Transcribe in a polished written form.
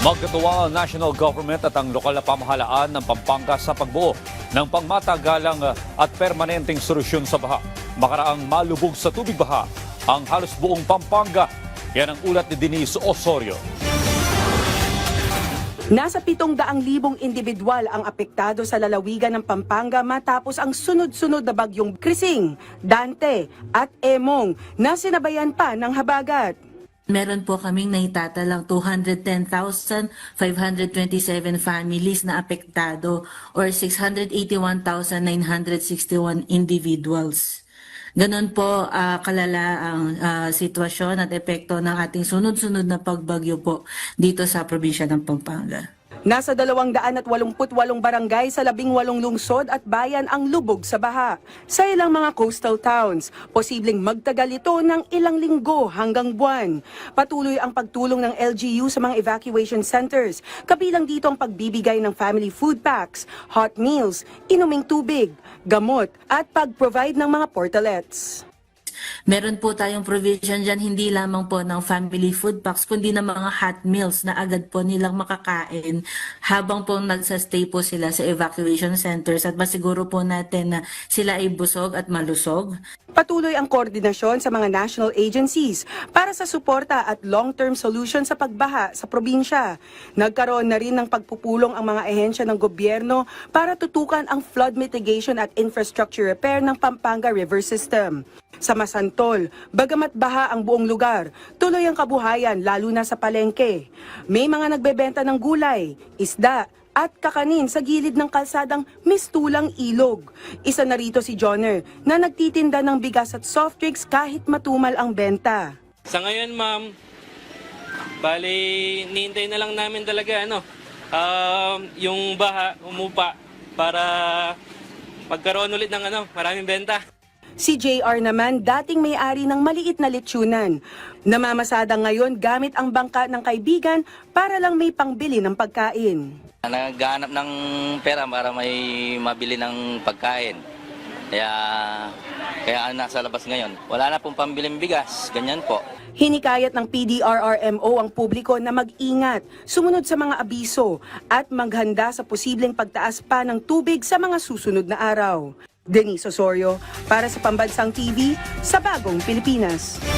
Magkatuwa ang national government at ang lokal na pamahalaan ng Pampanga sa pagbuo ng pangmatagalang at permanenteng solusyon sa baha. Makaraang malubog sa tubig baha ang halos buong Pampanga. Yan ang ulat ni Denise Osorio. Nasa 700,000 individual ang apektado sa lalawigan ng Pampanga matapos ang sunod-sunod na bagyong Krising, Dante at Emong na sinabayan pa ng habagat. Meron po kaming naitatalang 210,527 families na apektado or 681,961 individuals. Ganon po kalala ang sitwasyon at epekto ng ating sunod-sunod na pagbagyo po dito sa probinsya ng Pampanga. Nasa 288 barangay sa 18 lungsod at bayan ang lubog sa baha. Sa ilang mga coastal towns, posibleng magtagal ito ng ilang linggo hanggang buwan. Patuloy ang pagtulong ng LGU sa mga evacuation centers, kabilang dito ang pagbibigay ng family food packs, hot meals, inuming tubig, gamot at pag-provide ng mga portalets. Meron po tayong provision dyan, hindi lamang po ng family food packs, kundi ng mga hot meals na agad po nilang makakain habang po nagsastay po sila sa evacuation centers at masiguro po natin na sila ay busog at malusog. Patuloy ang koordinasyon sa mga national agencies para sa suporta at long-term solution sa pagbaha sa probinsya. Nagkaroon na rin ng pagpupulong ang mga ehensya ng gobyerno para tutukan ang flood mitigation at infrastructure repair ng Pampanga River System. Sa Masantol, bagamat baha ang buong lugar, tuloy ang kabuhayan lalo na sa palengke. May mga nagbebenta ng gulay, isda, at kakanin sa gilid ng kalsadang mistulang ilog. Isa na rito si Joner na nagtitinda ng bigas at soft drinks kahit matumal ang benta. Sa ngayon, ma'am, bali, nihintay na lang namin talaga yung baha umupa para pagkaroon ulit ng maraming benta. Si JR naman, dating may-ari ng maliit na litsunan. Namamasada ngayon gamit ang bangka ng kaibigan para lang may pangbili ng pagkain. Naghahanap ng pera para may mabili ng pagkain. Kaya nasa labas ngayon. Wala na pong pambiling bigas, ganyan po. Hinikayat ng PDRRMO ang publiko na mag-ingat, sumunod sa mga abiso at maghanda sa posibleng pagtaas pa ng tubig sa mga susunod na araw. Denise Osorio para sa Pambansang TV sa Bagong Pilipinas.